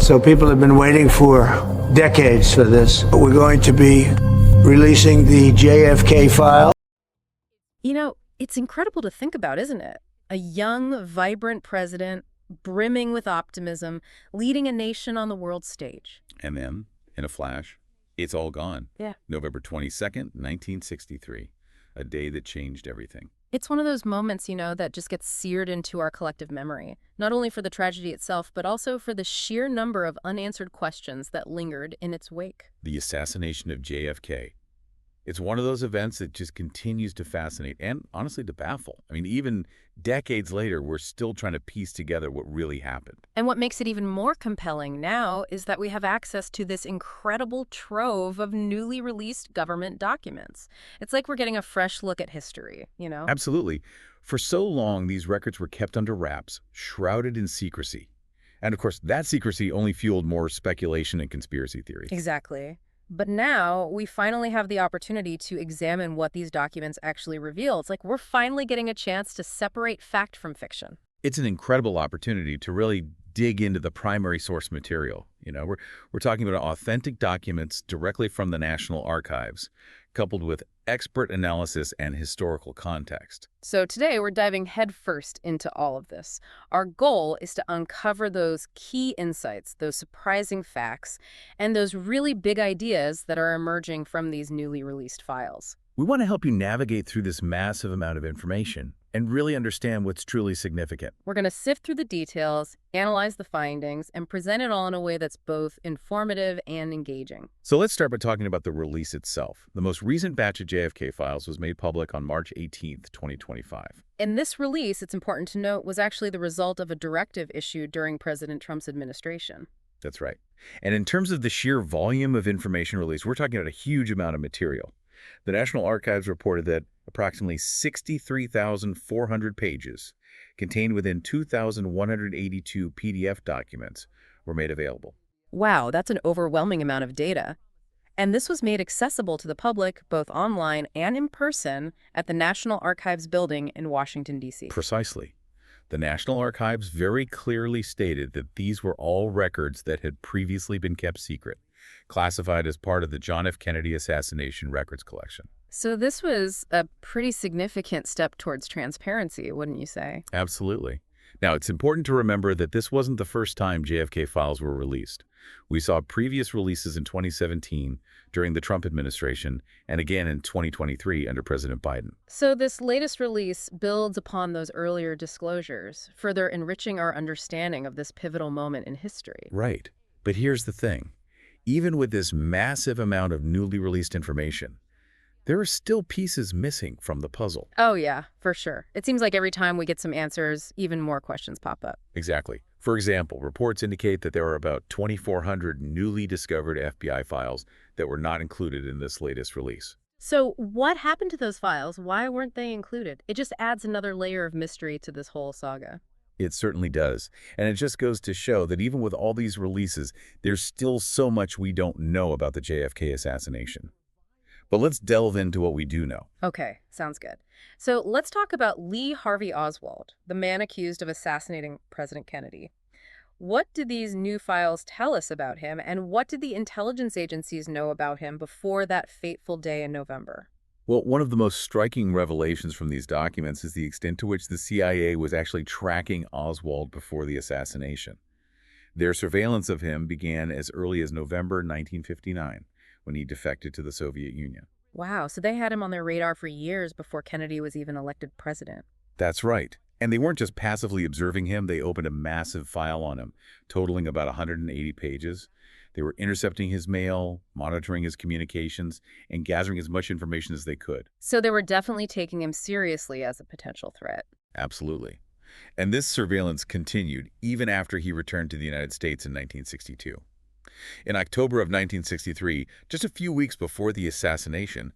So people have been waiting for decades for this. We're going to be releasing the JFK file. You know, it's incredible to think about, isn't it? A young, vibrant president, brimming with optimism, leading a nation on the world stage. And then, in a flash, it's all gone. Yeah. November 22nd, 1963, a day that changed everything. It's one of those moments, that just gets seared into our collective memory, not only for the tragedy itself, but also for the sheer number of unanswered questions that lingered in its wake. The assassination of JFK. It's one of those events that just continues to fascinate and, honestly, to baffle. I mean, even decades later, we're still trying to piece together what really happened. And what makes it even more compelling now is that we have access to this incredible trove of newly released government documents. It's like we're getting a fresh look at history, Absolutely. For so long, these records were kept under wraps, shrouded in secrecy. And, of course, that secrecy only fueled more speculation and conspiracy theories. Exactly. But now we finally have the opportunity to examine what these documents actually reveal. It's like we're finally getting a chance to separate fact from fiction. It's an incredible opportunity to really dig into the primary source material. We're talking about authentic documents directly from the National Archives, coupled with expert analysis and historical context. So today we're diving headfirst into all of this. Our goal is to uncover those key insights, those surprising facts, and those really big ideas that are emerging from these newly released files. We want to help you navigate through this massive amount of information and really understand what's truly significant. We're going to sift through the details, analyze the findings, and present it all in a way that's both informative and engaging. So let's start by talking about the release itself. The most recent batch of JFK files was made public on March 18th, 2025. And this release, it's important to note, was actually the result of a directive issued during President Trump's administration. That's right. And in terms of the sheer volume of information released, we're talking about a huge amount of material. The National Archives reported that approximately 63,400 pages contained within 2,182 PDF documents were made available. Wow, that's an overwhelming amount of data. And this was made accessible to the public both online and in person at the National Archives building in Washington, D.C. Precisely. The National Archives very clearly stated that these were all records that had previously been kept secret, classified as part of the John F. Kennedy assassination records collection. So this was a pretty significant step towards transparency, wouldn't you say? Absolutely. Now, it's important to remember that this wasn't the first time JFK files were released. We saw previous releases in 2017 during the Trump administration and again in 2023 under President Biden. So this latest release builds upon those earlier disclosures, further enriching our understanding of this pivotal moment in history. Right. But here's the thing. Even with this massive amount of newly released information, there are still pieces missing from the puzzle. Oh, yeah, for sure. It seems like every time we get some answers, even more questions pop up. Exactly. For example, reports indicate that there are about 2,400 newly discovered FBI files that were not included in this latest release. So what happened to those files? Why weren't they included? It just adds another layer of mystery to this whole saga. It certainly does. And it just goes to show that even with all these releases, there's still so much we don't know about the JFK assassination. But let's delve into what we do know. Okay, sounds good. So let's talk about Lee Harvey Oswald, the man accused of assassinating President Kennedy. What did these new files tell us about him, and what did the intelligence agencies know about him before that fateful day in November? Well, one of the most striking revelations from these documents is the extent to which the CIA was actually tracking Oswald before the assassination. Their surveillance of him began as early as November 1959, when he defected to the Soviet Union. Wow, so they had him on their radar for years before Kennedy was even elected president. That's right. And they weren't just passively observing him, they opened a massive file on him, totaling about 180 pages. They were intercepting his mail, monitoring his communications, and gathering as much information as they could. So they were definitely taking him seriously as a potential threat. Absolutely. And this surveillance continued even after he returned to the United States in 1962. In October of 1963, just a few weeks before the assassination,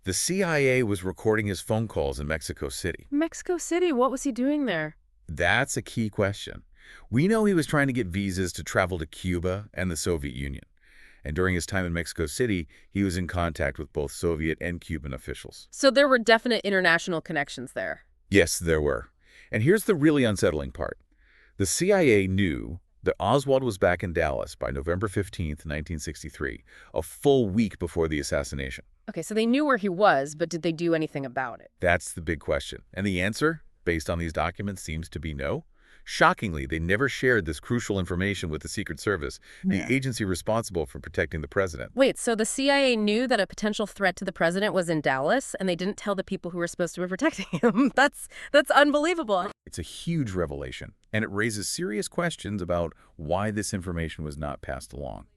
the CIA was recording his phone calls in Mexico City. Mexico City? What was he doing there? That's a key question. We know he was trying to get visas to travel to Cuba and the Soviet Union. And during his time in Mexico City, he was in contact with both Soviet and Cuban officials. So there were definite international connections there. Yes, there were. And here's the really unsettling part. The CIA knew that Oswald was back in Dallas by November 15th, 1963, a full week before the assassination. Okay, so they knew where he was, but did they do anything about it? That's the big question. And the answer, based on these documents, seems to be no. Shockingly, they never shared this crucial information with the Secret Service, the agency responsible for protecting the president. Wait, so the CIA knew that a potential threat to the president was in Dallas, and they didn't tell the people who were supposed to be protecting him? That's unbelievable. It's a huge revelation, and it raises serious questions about why this information was not passed along.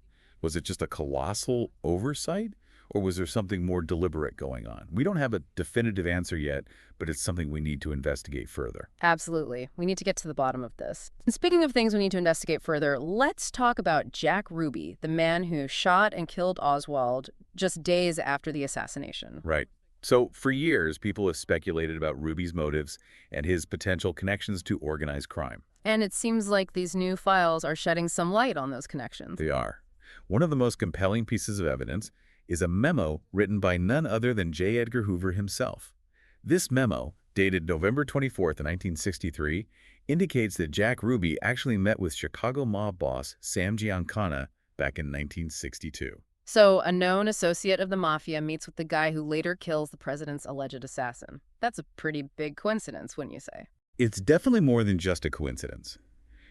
Was it just a colossal oversight, or was there something more deliberate going on? We don't have a definitive answer yet, but it's something we need to investigate further. Absolutely. We need to get to the bottom of this. And speaking of things we need to investigate further, let's talk about Jack Ruby, the man who shot and killed Oswald just days after the assassination. Right. So for years, people have speculated about Ruby's motives and his potential connections to organized crime. And it seems like these new files are shedding some light on those connections. They are. One of the most compelling pieces of evidence is a memo written by none other than J. Edgar Hoover himself. This memo, dated November 24th, 1963, indicates that Jack Ruby actually met with Chicago mob boss Sam Giancana back in 1962. So a known associate of the mafia meets with the guy who later kills the president's alleged assassin. That's a pretty big coincidence, wouldn't you say? It's definitely more than just a coincidence.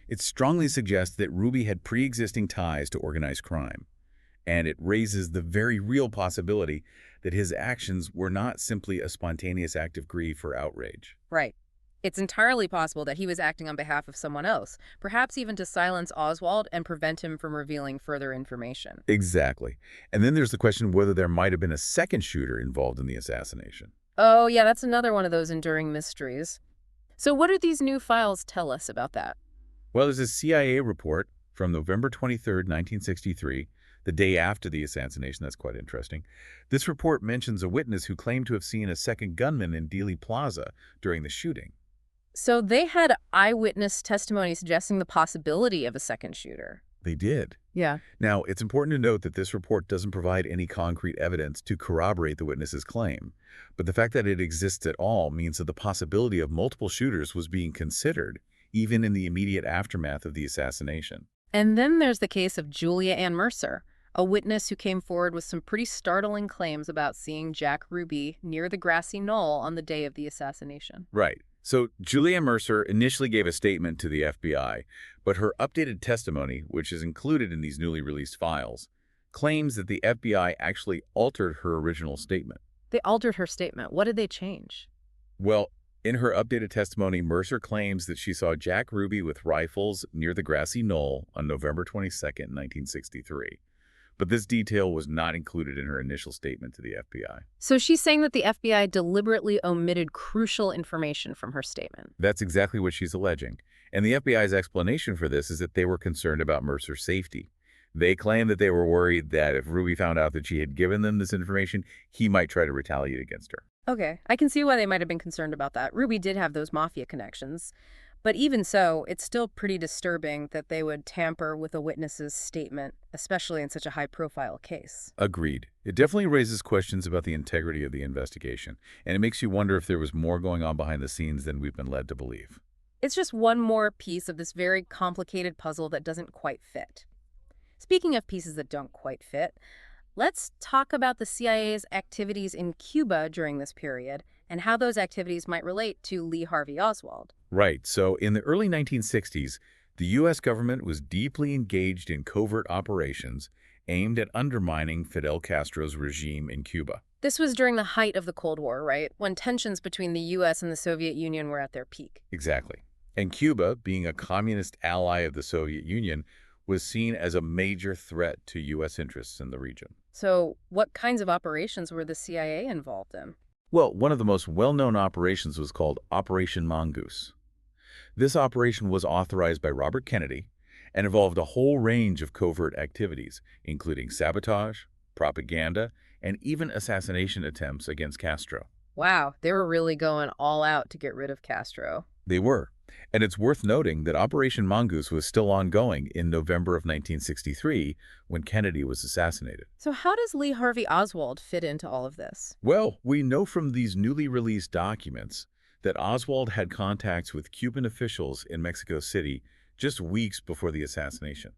It strongly suggests that Ruby had pre-existing ties to organized crime, and it raises the very real possibility that his actions were not simply a spontaneous act of grief or outrage. Right. It's entirely possible that he was acting on behalf of someone else, perhaps even to silence Oswald and prevent him from revealing further information. Exactly. And then there's the question whether there might have been a second shooter involved in the assassination. Oh, yeah, that's another one of those enduring mysteries. So what do these new files tell us about that? Well, there's a CIA report from November 23rd, 1963, the day after the assassination. That's quite interesting. This report mentions a witness who claimed to have seen a second gunman in Dealey Plaza during the shooting. So they had eyewitness testimony suggesting the possibility of a second shooter. They did. Yeah. Now, it's important to note that this report doesn't provide any concrete evidence to corroborate the witness's claim. But the fact that it exists at all means that the possibility of multiple shooters was being considered, even in the immediate aftermath of the assassination. And then there's the case of Julia Ann Mercer, a witness who came forward with some pretty startling claims about seeing Jack Ruby near the grassy knoll on the day of the assassination. Right. So Julia Mercer initially gave a statement to the FBI, but her updated testimony, which is included in these newly released files, claims that the FBI actually altered her original statement. They altered her statement. What did they change? Well, in her updated testimony, Mercer claims that she saw Jack Ruby with rifles near the grassy knoll on November 22nd, 1963. But this detail was not included in her initial statement to the FBI. So she's saying that the FBI deliberately omitted crucial information from her statement. That's exactly what she's alleging. And the FBI's explanation for this is that they were concerned about Mercer's safety. They claim that they were worried that if Ruby found out that she had given them this information, he might try to retaliate against her. Okay, I can see why they might have been concerned about that. Ruby did have those mafia connections. But even so, it's still pretty disturbing that they would tamper with a witness's statement, especially in such a high-profile case. Agreed. It definitely raises questions about the integrity of the investigation, and it makes you wonder if there was more going on behind the scenes than we've been led to believe. It's just one more piece of this very complicated puzzle that doesn't quite fit. Speaking of pieces that don't quite fit, let's talk about the CIA's activities in Cuba during this period and how those activities might relate to Lee Harvey Oswald. Right. So in the early 1960s, the U.S. government was deeply engaged in covert operations aimed at undermining Fidel Castro's regime in Cuba. This was during the height of the Cold War, right? When tensions between the U.S. and the Soviet Union were at their peak. Exactly. And Cuba, being a communist ally of the Soviet Union, was seen as a major threat to U.S. interests in the region. So what kinds of operations were the CIA involved in? Well, one of the most well-known operations was called Operation Mongoose. This operation was authorized by Robert Kennedy and involved a whole range of covert activities, including sabotage, propaganda, and even assassination attempts against Castro. Wow, they were really going all out to get rid of Castro. They were. And it's worth noting that Operation Mongoose was still ongoing in November of 1963 when Kennedy was assassinated. So how does Lee Harvey Oswald fit into all of this? Well, we know from these newly released documents that Oswald had contacts with Cuban officials in Mexico City just weeks before the assassination.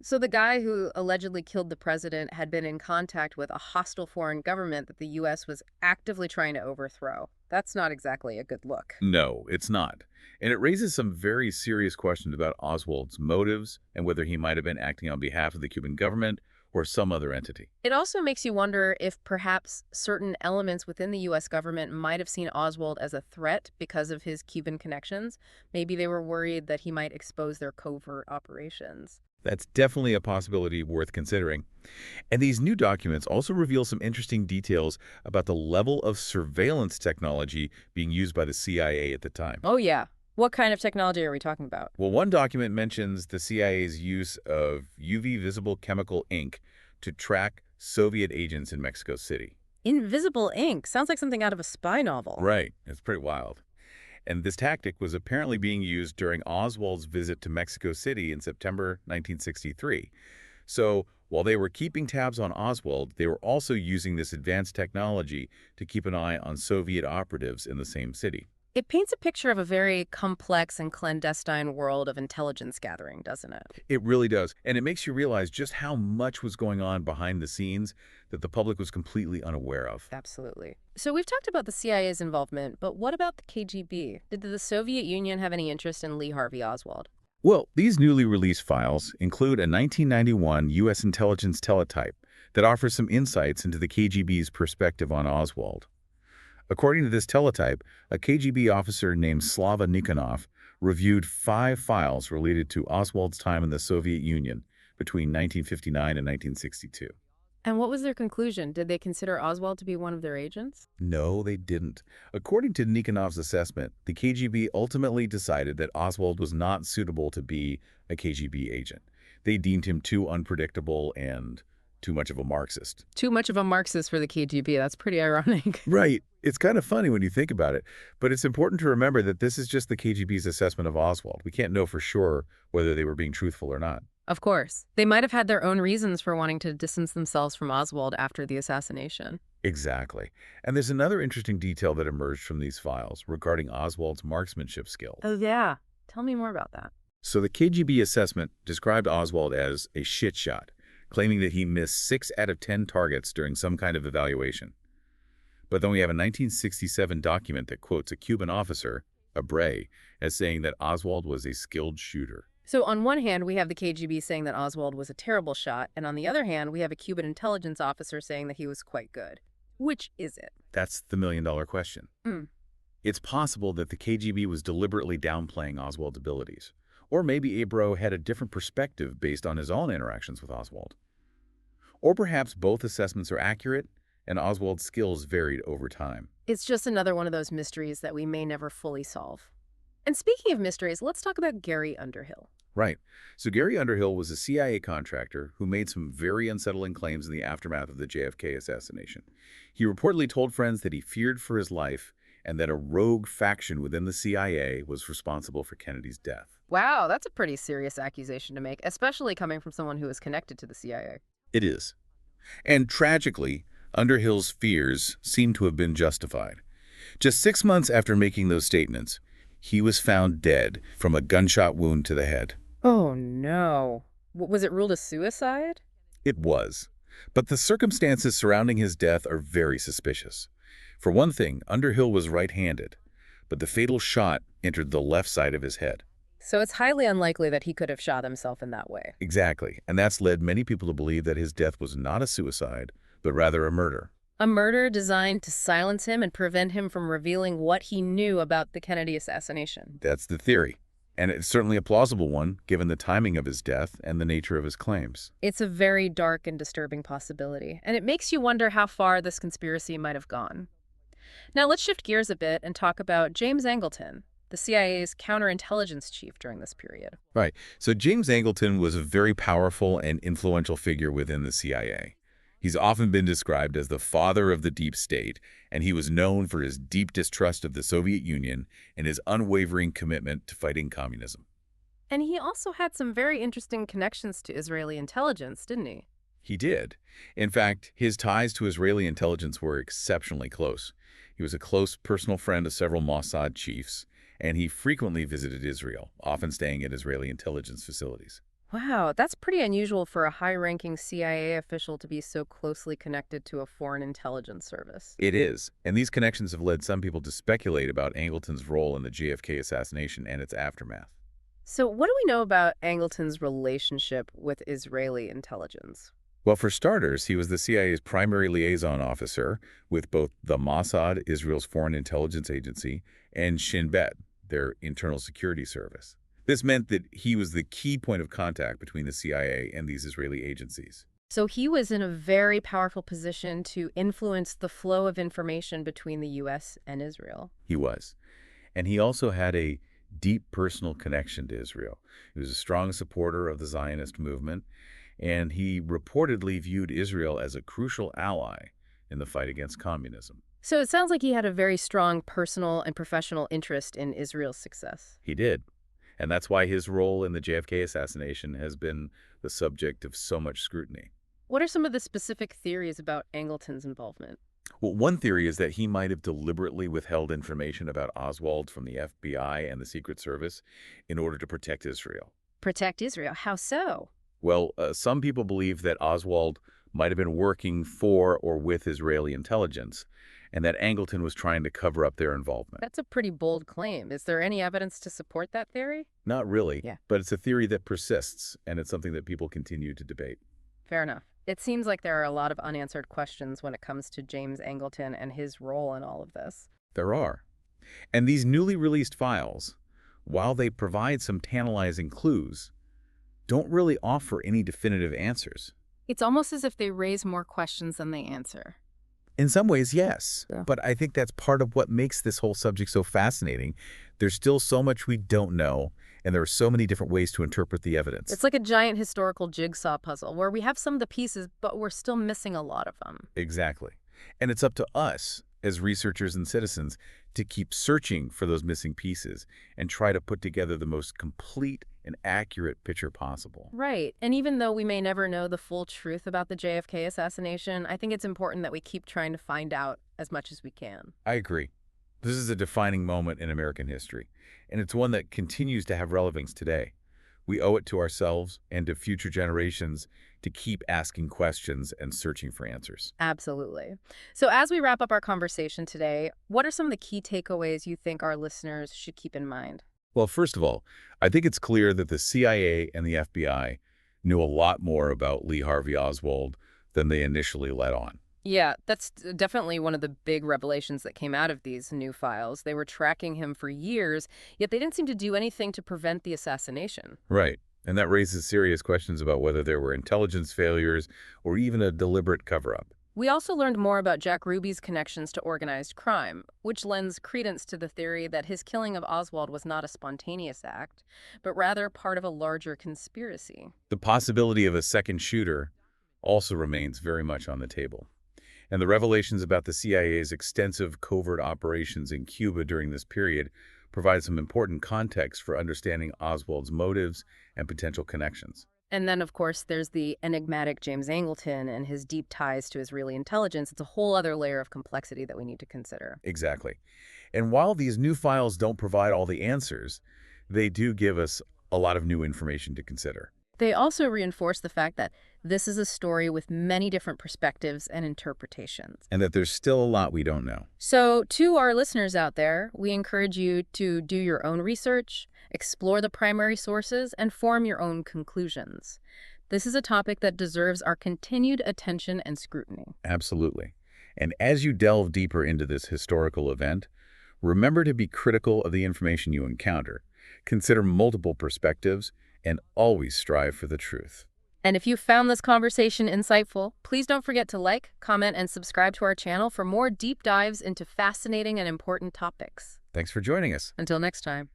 So the guy who allegedly killed the president had been in contact with a hostile foreign government that the U.S. was actively trying to overthrow. That's not exactly a good look. No, it's not. And it raises some very serious questions about Oswald's motives and whether he might have been acting on behalf of the Cuban government or some other entity. It also makes you wonder if perhaps certain elements within the U.S. government might have seen Oswald as a threat because of his Cuban connections. Maybe they were worried that he might expose their covert operations. That's definitely a possibility worth considering. And these new documents also reveal some interesting details about the level of surveillance technology being used by the CIA at the time. Oh, yeah. What kind of technology are we talking about? Well, one document mentions the CIA's use of UV-visible chemical ink to track Soviet agents in Mexico City. Invisible ink. Sounds like something out of a spy novel. Right. It's pretty wild. And this tactic was apparently being used during Oswald's visit to Mexico City in September 1963. So while they were keeping tabs on Oswald, they were also using this advanced technology to keep an eye on Soviet operatives in the same city. It paints a picture of a very complex and clandestine world of intelligence gathering, doesn't it? It really does. And it makes you realize just how much was going on behind the scenes that the public was completely unaware of. Absolutely. So we've talked about the CIA's involvement, but what about the KGB? Did the Soviet Union have any interest in Lee Harvey Oswald? Well, these newly released files include a 1991 U.S. intelligence teletype that offers some insights into the KGB's perspective on Oswald. According to this teletype, a KGB officer named Slava Nikonov reviewed 5 files related to Oswald's time in the Soviet Union between 1959 and 1962. And what was their conclusion? Did they consider Oswald to be one of their agents? No, they didn't. According to Nikonov's assessment, the KGB ultimately decided that Oswald was not suitable to be a KGB agent. They deemed him too unpredictable and too much of a Marxist. Too much of a Marxist for the KGB. That's pretty ironic. Right. It's kind of funny when you think about it, but it's important to remember that this is just the KGB's assessment of Oswald. We can't know for sure whether they were being truthful or not. Of course. They might have had their own reasons for wanting to distance themselves from Oswald after the assassination. Exactly. And there's another interesting detail that emerged from these files regarding Oswald's marksmanship skill. Oh, yeah. Tell me more about that. So the KGB assessment described Oswald as a shit shot, claiming that he missed 6 out of 10 targets during some kind of evaluation. But then we have a 1967 document that quotes a Cuban officer, Abre, as saying that Oswald was a skilled shooter. So on one hand, we have the KGB saying that Oswald was a terrible shot, and on the other hand, we have a Cuban intelligence officer saying that he was quite good. Which is it? That's the million-dollar question. It's possible that the KGB was deliberately downplaying Oswald's abilities. Or maybe Abro had a different perspective based on his own interactions with Oswald. Or perhaps both assessments are accurate and Oswald's skills varied over time. It's just another one of those mysteries that we may never fully solve. And speaking of mysteries, let's talk about Gary Underhill. Right. So Gary Underhill was a CIA contractor who made some very unsettling claims in the aftermath of the JFK assassination. He reportedly told friends that he feared for his life and that a rogue faction within the CIA was responsible for Kennedy's death. Wow, that's a pretty serious accusation to make, especially coming from someone who is connected to the CIA. It is. And tragically, Underhill's fears seem to have been justified. Just 6 months after making those statements, he was found dead from a gunshot wound to the head. Oh, no. Was it ruled a suicide? It was. But the circumstances surrounding his death are very suspicious. For one thing, Underhill was right-handed, but the fatal shot entered the left side of his head. So it's highly unlikely that he could have shot himself in that way. Exactly, and that's led many people to believe that his death was not a suicide, but rather a murder. A murder designed to silence him and prevent him from revealing what he knew about the Kennedy assassination. That's the theory. And it's certainly a plausible one, given the timing of his death and the nature of his claims. It's a very dark and disturbing possibility, and it makes you wonder how far this conspiracy might have gone. Now let's shift gears a bit and talk about James Angleton, the CIA's counterintelligence chief during this period. Right. So James Angleton was a very powerful and influential figure within the CIA. He's often been described as the father of the deep state, and he was known for his deep distrust of the Soviet Union and his unwavering commitment to fighting communism. And he also had some very interesting connections to Israeli intelligence, didn't he? He did. In fact, his ties to Israeli intelligence were exceptionally close. He was a close personal friend of several Mossad chiefs, and he frequently visited Israel, often staying at Israeli intelligence facilities. Wow, that's pretty unusual for a high-ranking CIA official to be so closely connected to a foreign intelligence service. It is, and these connections have led some people to speculate about Angleton's role in the JFK assassination and its aftermath. So what do we know about Angleton's relationship with Israeli intelligence? Well, for starters, he was the CIA's primary liaison officer with both the Mossad, Israel's foreign intelligence agency, and Shin Bet, their internal security service. This meant that he was the key point of contact between the CIA and these Israeli agencies. So he was in a very powerful position to influence the flow of information between the U.S. and Israel. He was. And he also had a deep personal connection to Israel. He was a strong supporter of the Zionist movement, and he reportedly viewed Israel as a crucial ally in the fight against communism. So it sounds like he had a very strong personal and professional interest in Israel's success. He did. And that's why his role in the JFK assassination has been the subject of so much scrutiny. What are some of the specific theories about Angleton's involvement? Well, one theory is that he might have deliberately withheld information about Oswald from the FBI and the Secret Service in order to protect Israel. Protect Israel? How so? Well, some people believe that Oswald might have been working for or with Israeli intelligence, and that Angleton was trying to cover up their involvement. That's a pretty bold claim. Is there any evidence to support that theory? Not really, Yeah. but it's a theory that persists, and it's something that people continue to debate. Fair enough. It seems like there are a lot of unanswered questions when it comes to James Angleton and his role in all of this. There are. And these newly released files, while they provide some tantalizing clues, don't really offer any definitive answers. It's almost as if they raise more questions than they answer. In some ways, yes. Yeah. But I think that's part of what makes this whole subject so fascinating. There's still so much we don't know, and there are so many different ways to interpret the evidence. It's like a giant historical jigsaw puzzle where we have some of the pieces, but we're still missing a lot of them. Exactly. And it's up to us, as researchers and citizens, to keep searching for those missing pieces and try to put together the most complete and accurate picture possible. Right. And even though we may never know the full truth about the JFK assassination, I think it's important that we keep trying to find out as much as we can. I agree. This is a defining moment in American history, and it's one that continues to have relevance today. We owe it to ourselves and to future generations to keep asking questions and searching for answers. Absolutely. So as we wrap up our conversation today, what are some of the key takeaways you think our listeners should keep in mind? Well, first of all, I think it's clear that the CIA and the FBI knew a lot more about Lee Harvey Oswald than they initially let on. Yeah, that's definitely one of the big revelations that came out of these new files. They were tracking him for years, yet they didn't seem to do anything to prevent the assassination. Right. And that raises serious questions about whether there were intelligence failures or even a deliberate cover-up. We also learned more about Jack Ruby's connections to organized crime, which lends credence to the theory that his killing of Oswald was not a spontaneous act, but rather part of a larger conspiracy. The possibility of a second shooter also remains very much on the table. And the revelations about the CIA's extensive covert operations in Cuba during this period provide some important context for understanding Oswald's motives and potential connections. And then, of course, there's the enigmatic James Angleton and his deep ties to Israeli intelligence. It's a whole other layer of complexity that we need to consider. Exactly. And while these new files don't provide all the answers, they do give us a lot of new information to consider. They also reinforce the fact that this is a story with many different perspectives and interpretations. And that there's still a lot we don't know. So to our listeners out there, we encourage you to do your own research, explore the primary sources, and form your own conclusions. This is a topic that deserves our continued attention and scrutiny. Absolutely. And as you delve deeper into this historical event, remember to be critical of the information you encounter. Consider multiple perspectives and always strive for the truth. And if you found this conversation insightful, please don't forget to like, comment, and subscribe to our channel for more deep dives into fascinating and important topics. Thanks for joining us. Until next time.